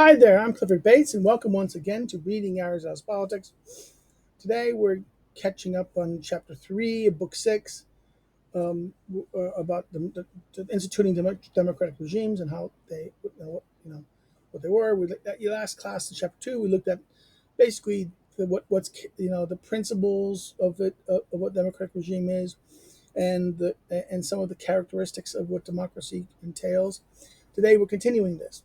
Hi there, I'm Clifford Bates, and welcome once again to Reading Aristotle Politics. Today we're catching up on Chapter 3 of Book 6 about the instituting democratic regimes and how they, what they were. We looked at your last class in Chapter 2. We looked at basically what's the principles of it, of what democratic regime is, and some of the characteristics of what democracy entails. Today we're continuing this.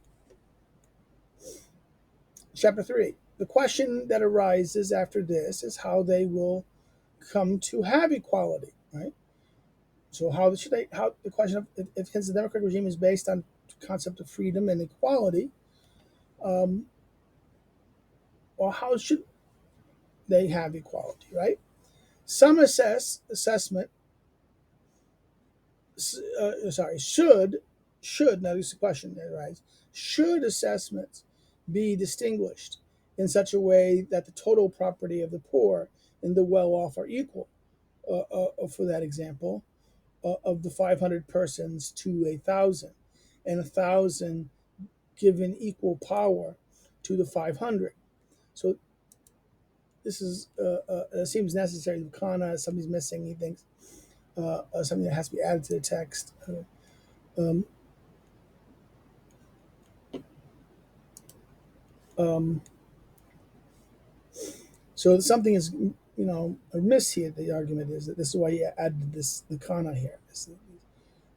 Chapter 3. The question that arises after this is how they will come to have equality, right? So how should they? How the question of if hence the democratic regime is based on the concept of freedom and equality, um, or how should they have equality, right? Some assessment, should now this is a question that arises. Should assessments be distinguished in such a way that the total property of the poor and the well-off are equal? For that example, of the 500 persons to 1,000, and 1,000 given equal power to the 500. So this is seems necessary. Kana, something's missing. He thinks something that has to be added to the text. Um, um, so something is amiss here. The argument is that this is why he added the Kana here.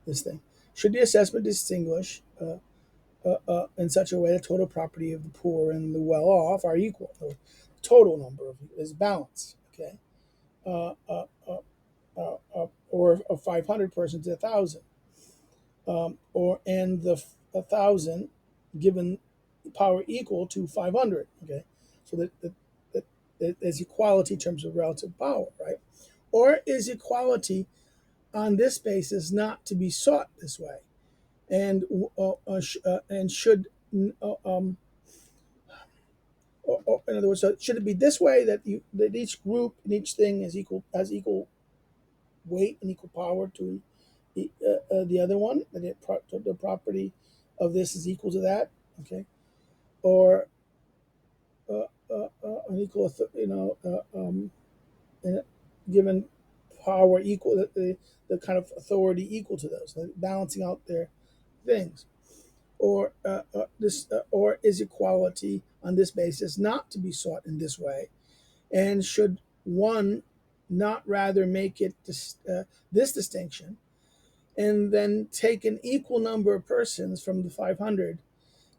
This thing. Should the assessment distinguish in such a way that total property of the poor and the well-off are equal? The total number is balanced. Okay, or of 500 persons to 1,000, or and the 1,000 given power equal to 500. Okay, so that there's equality in terms of relative power, right? Or is equality on this basis not to be sought this way, and and should or in other words, so should it be this way that each group and each thing is equal, has equal weight and equal power to the other one, that the property of this is equal to that, okay, or an equal, and given power equal, the kind of authority equal to those, like balancing out their things, or is equality on this basis not to be sought in this way, and should one not rather make it this distinction and then take an equal number of persons from the 500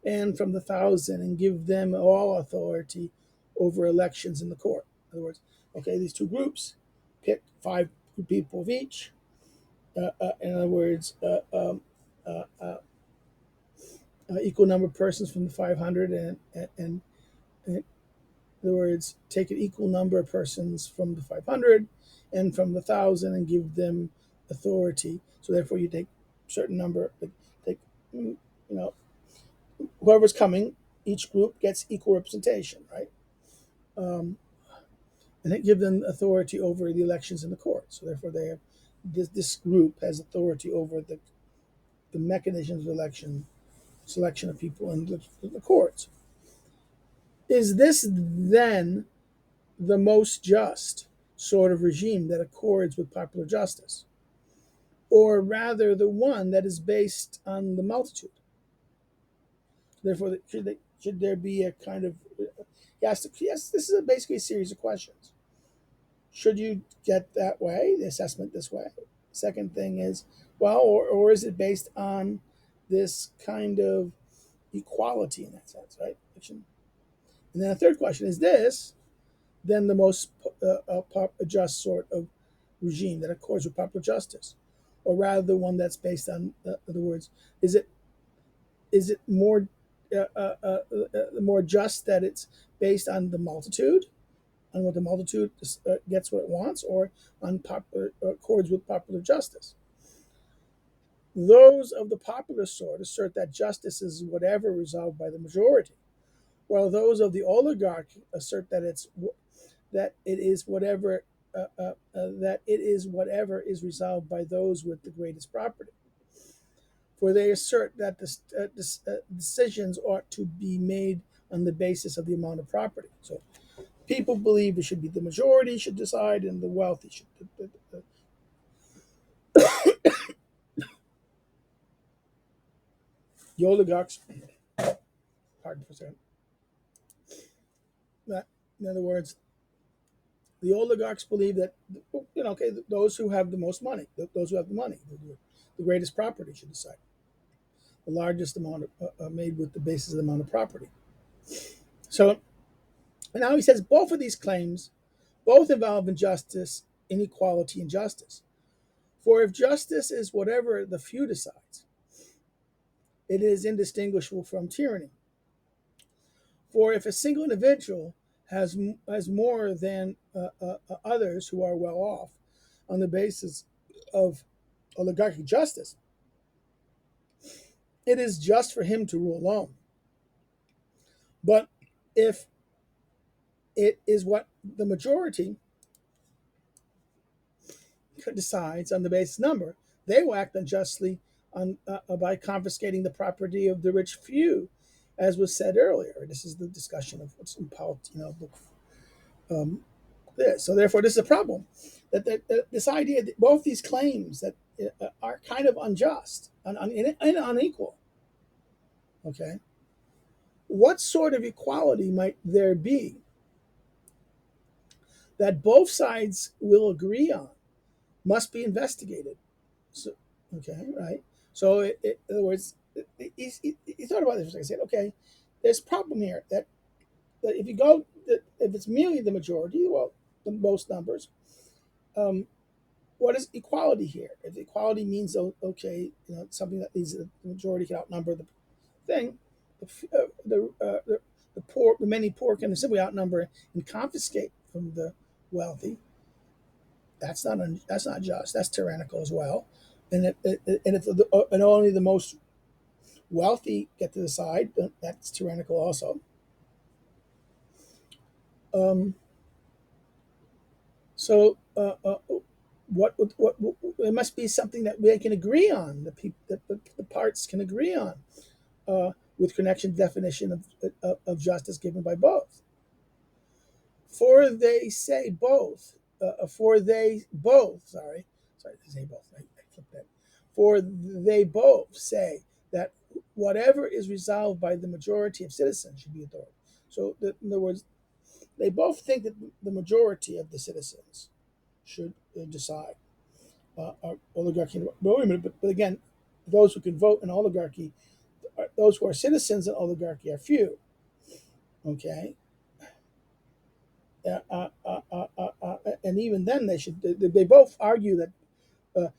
and from the 1,000 and give them all authority over elections in the court? In other words, okay, these two groups pick 5 people of each. In other words, uh, uh, equal number of persons from the 500, and in other words, take an equal number of persons from the 500 and from the 1,000 and give them authority. So therefore, you take certain number, take whoever's coming, each group gets equal representation, right? Um, and it give them authority over the elections in the court. So therefore, they have this group has authority over the mechanisms of election, selection of people in the courts. Is this then the most just sort of regime that accords with popular justice, or rather the one that is based on the multitude? Therefore, should there be a kind of yes? This is basically a series of questions. Should you get that way, the assessment this way? Second thing is, well, or is it based on this kind of equality in that sense, right? And then the third question is this then the most just sort of regime that accords with popular justice, or rather the one that's based on, in other words, is it more just that it's based on the multitude, on what the multitude gets what it wants, or on popular accords with popular justice? Those of the popular sort assert that justice is whatever resolved by the majority, while those of the oligarchy assert that it is whatever that it is whatever is resolved by those with the greatest property. for they assert that decisions ought to be made on the basis of the amount of property. So people believe it should be the majority should decide, and the wealthy should. The oligarchs, pardon for a second. In other words, the oligarchs believe that okay, those who have the most money, those who have the money, the greatest property should decide. The largest amount made with the basis of the amount of property. So now he says both of these claims both involve injustice, inequality, and justice. For if justice is whatever the few decides, it is indistinguishable from tyranny. For if a single individual has more than others who are well off on the basis of oligarchic justice, it is just for him to rule alone. But if it is what the majority decides on the base number, they will act unjustly by confiscating the property of the rich few, as was said earlier. This is the discussion of what's in politics, book this. So therefore, this is a problem. That this idea that both these claims that are kind of unjust and unequal. Okay, what sort of equality might there be that both sides will agree on must be investigated. So, okay, right. So, in other words, he thought about this for a second. Said, okay, there's a problem here that if you go, if it's merely the majority, well, the most numbers, um, what is equality here? If equality means okay, something that means the majority can outnumber the thing, the poor, the many poor can simply outnumber and confiscate from the wealthy. That's not just. That's tyrannical as well. And only the most wealthy get to decide, that's tyrannical also. Um, so what it must be something that they can agree on. The parts can agree on with connection definition of justice given by both. For they say both. For they both. Sorry, they say both. I flipped that. For they both say that whatever is resolved by the majority of citizens should be authority. So, in other words, they both think that the majority of the citizens should decide. Oligarchy. But wait a minute. But again, those who can vote in oligarchy, those who are citizens in oligarchy are few. Okay. And even then, they both argue that.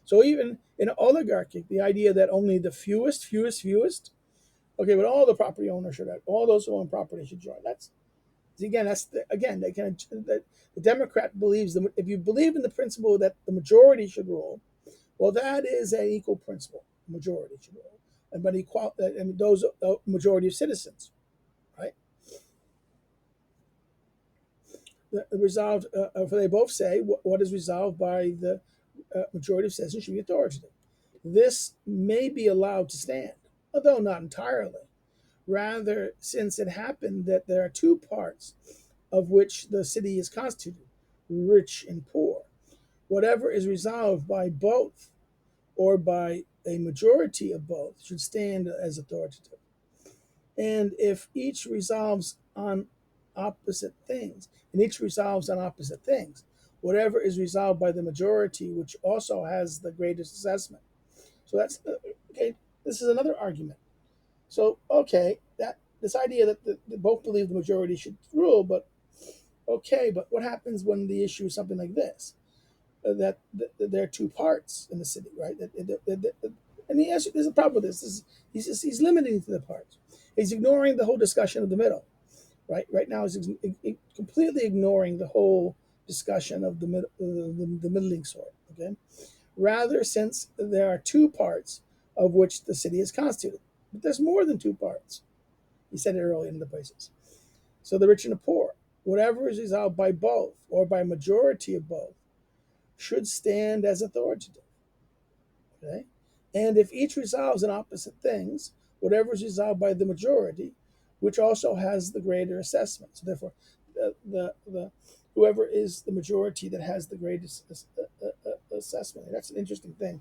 So even in oligarchy, the idea that only the fewest. Okay, but all the property owners should have, all those who own property should join. Again, they can. The Democrat believes that if you believe in the principle that the majority should rule, well, that is an equal principle. Majority should rule, but and those majority of citizens, right? Resolved. For they both say what is resolved by the majority of citizens should be authoritative. This may be allowed to stand, although not entirely. Rather, since it happened that there are two parts of which the city is constituted, rich and poor, whatever is resolved by both or by a majority of both should stand as authoritative. And if each resolves on opposite things, whatever is resolved by the majority, which also has the greatest assessment. So that's okay. This is another argument. So okay, that this idea that both believe the majority should rule, but okay, but what happens when the issue is something like this? That there are two parts in the city, right? And he has, there's a problem with this. He's limiting to the parts. He's ignoring the whole discussion of the middle, right? Right now, he's completely ignoring the whole discussion of the middling sort. Okay, rather, since there are two parts of which the city is constituted, but there's more than two parts. He said it earlier in the places. So the rich and the poor, whatever is resolved by both or by majority of both, should stand as authoritative. Okay, And if each resolves in opposite things, whatever is resolved by the majority, which also has the greater assessment. So therefore, the whoever is the majority that has the greatest assessment. That's an interesting thing.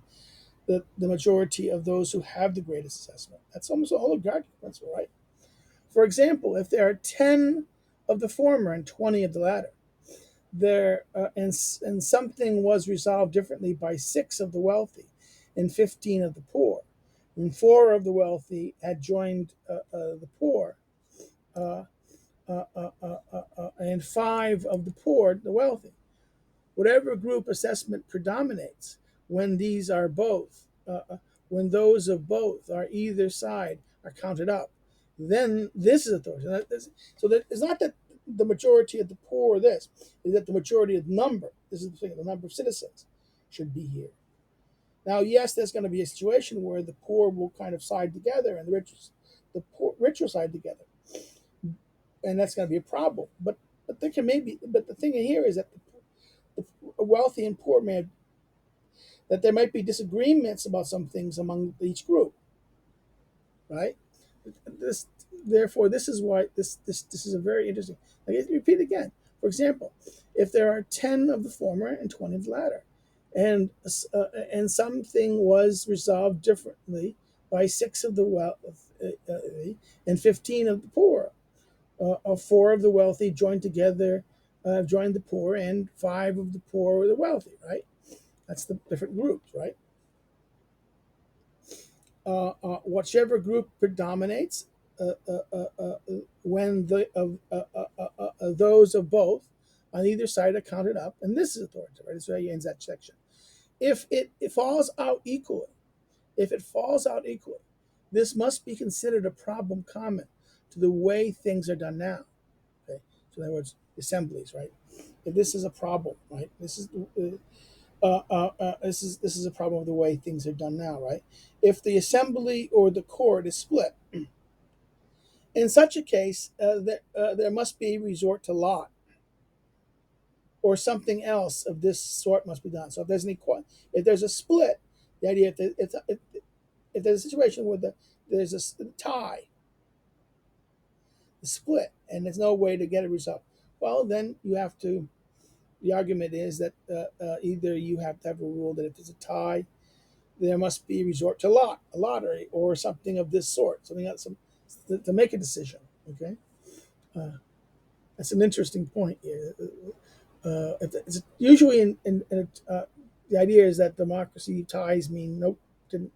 The majority of those who have the greatest assessment. That's almost a holographic principle, right? For example, if there are 10 of the former and 20 of the latter, and something was resolved differently by 6 of the wealthy and 15 of the poor, and 4 of the wealthy had joined the poor, uh, and 5 of the poor the wealthy. Whatever group assessment predominates when these are both, when those of both are either side are counted up, then this is authority. So that it's not that the majority of the poor or this, is that the majority of the number, this is the thing, the number of citizens should be here. Now, yes, there's going to be a situation where the poor will kind of side together and rich will side together, and that's going to be a problem. But there can maybe, but the thing here is that the wealthy and poor may have, that there might be disagreements about some things among each group, right? This, therefore, this is why this is a very interesting. Like, repeat again. For example, if there are 10 of the former and 20 of the latter, and something was resolved differently by 6 of the wealthy and 15 of the poor, 4 of the wealthy joined together, joined the poor, and 5 of the poor were the wealthy, right? That's the different groups, right? Whichever group predominates, when those of both on either side are counted up, and this is authoritative, right? This is where he ends that section. If it falls out equally, if it falls out equally, this must be considered a problem common to the way things are done now. Okay, so in other words, assemblies, right? If this is a problem, right? This is a problem of the way things are done now, right? If the assembly or the court is split, in such a case, there must be resort to lot, or something else of this sort must be done. So if there's a split, the idea if there's a situation where there's a tie, a split, and there's no way to get a result, well, then you have to. The argument is that either you have to have a rule that if there's a tie, there must be resort to a lottery, or something of this sort, something else to make a decision. Okay, uh, that's an interesting point here. It's usually the idea is that democracy ties mean nope. If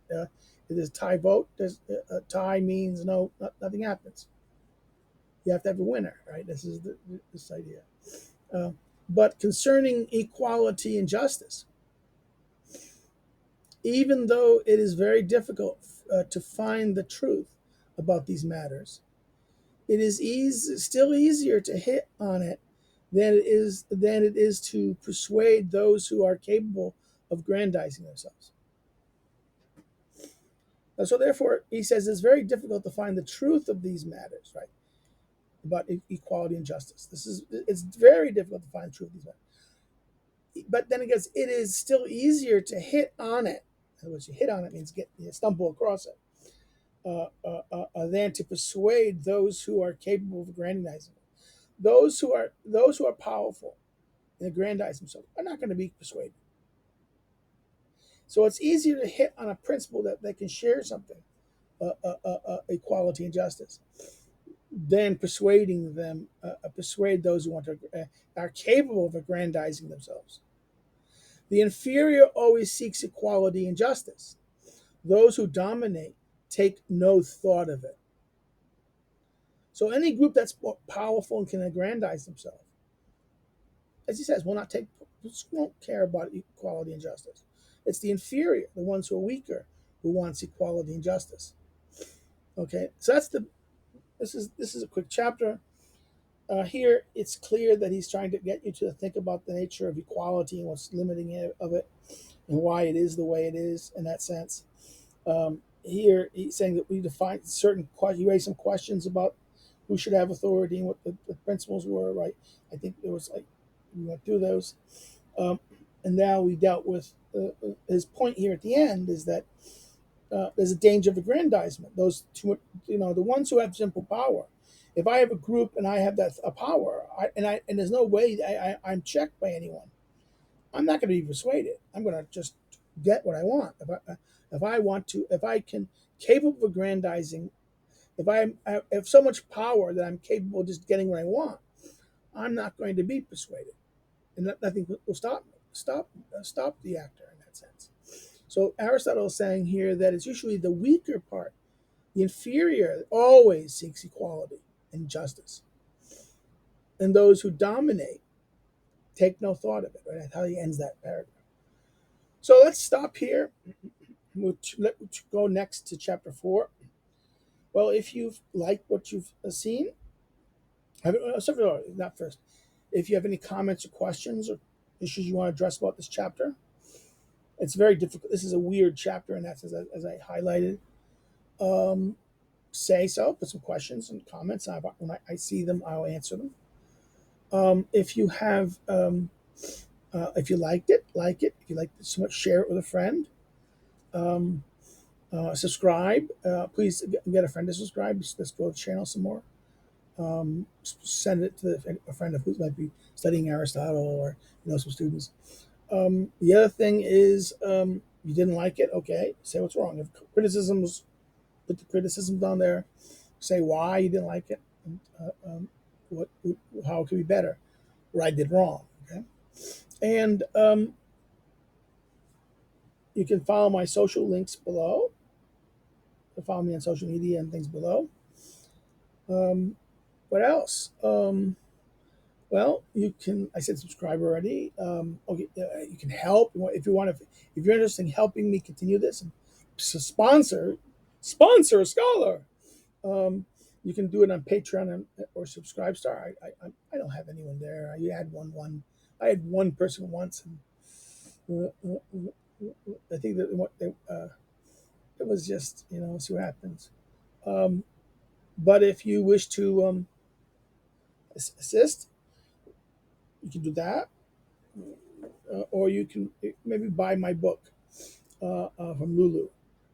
there's a tie vote, there's a tie means no, nothing happens. You have to have a winner, right? This is this idea. Uh, but concerning equality and justice, even though it is very difficult to find the truth about these matters, it is still easier to hit on it than it is to persuade those who are capable of grandizing themselves. And so, therefore, he says it's very difficult to find the truth of these matters, right? About equality and justice. It's very difficult to find the truth of these matters. But then it goes, it is still easier to hit on it. In other words, you hit on it means stumble across it, than to persuade those who are capable of aggrandizing. Those who are powerful and aggrandize themselves are not going to be persuaded. So it's easier to hit on a principle that they can share something, equality and justice, than persuade those who want to are capable of aggrandizing themselves. The inferior always seeks equality and justice. Those who dominate take no thought of it. So any group that's more powerful and can aggrandize themselves, as he says, won't care about equality and justice. It's the inferior, the ones who are weaker, who wants equality and justice. Okay, so this is a quick chapter. Here, it's clear that he's trying to get you to think about the nature of equality and what's limiting it, of it, and why it is the way it is in that sense. Here, he's saying that we define certain questions. He raised some questions about who should have authority and what the principles were. Right? I think there was we went through those, and now we dealt with his point here at the end is that there's a danger of aggrandizement. Those two, the ones who have simple power. If I have a group and I have that a power, and there's no way I'm checked by anyone, I'm not going to be persuaded. I'm going to just get what I want. If I want to, if I can capable of aggrandizing, I have so much power that I'm capable of just getting what I want, I'm not going to be persuaded, and nothing will stop the actor in that sense. So Aristotle is saying here that it's usually the weaker part, the inferior, always seeks equality and justice, and those who dominate take no thought of it. Right? That's how he ends that paragraph. So let's stop here. Let's go next to chapter 4. Well, if you've liked what you've seen, not first. If you have any comments or questions or issues you want to address about this chapter, it's very difficult. This is a weird chapter, and that's as I highlighted. Say so, put some questions and comments. When I see them, I'll answer them. If you have, if you liked it, like it. If you like it so much, share it with a friend. Subscribe. Please get a friend to subscribe. Let's grow the channel some more. Send it to a friend who might be studying Aristotle or some students. The other thing is, you didn't like it. Okay, say what's wrong. If criticisms, put the criticism down there. Say why you didn't like it. And, what how it could be better, or I did wrong. Okay, and you can follow my social links below. Follow me on social media and things below. What else? Well, you can. I said subscribe already. Okay, you can help if you want to. If you're interested in helping me continue this, sponsor a scholar. You can do it on Patreon or Subscribestar. I don't have anyone there. I had I had one person once, and I think that it was just see what happens. Um, but if you wish to assist, you can do that, or you can maybe buy my book from Lulu,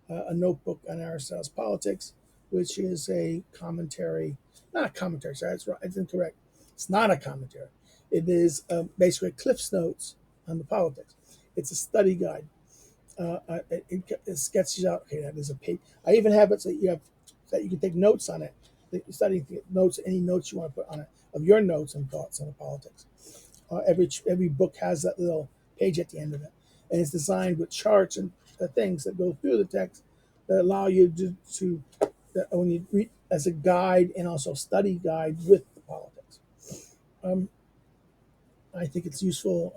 a notebook on Aristotle's politics, which is a commentary, not a commentary. Sorry, it's incorrect. It's not a commentary. It is basically Cliff's Notes on the politics. It's a study guide. It sketches out. Okay, that is a page. I even have it so that you can take notes on it. Study notes, any notes you want to put on it of your notes and thoughts on the politics. Every book has that little page at the end of it, and it's designed with charts and things that go through the text that allow you to when you read as a guide and also study guide with the politics. I think it's useful.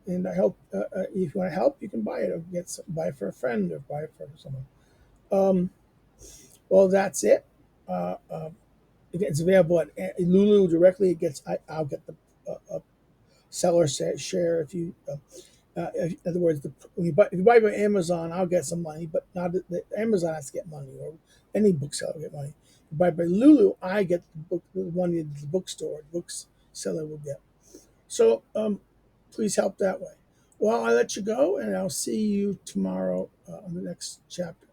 And I hope if you want to help, you can buy it or buy it for a friend or buy it for someone. Um, well, that's it. It's available at Lulu directly. I'll get the seller share if you. In other words, if you buy by Amazon, I'll get some money, but not Amazon has to get money, or any bookseller will get money. If you buy by Lulu, I get the money the bookstore, bookseller will get. So please help that way. Well, I'll let you go, and I'll see you tomorrow on the next chapter.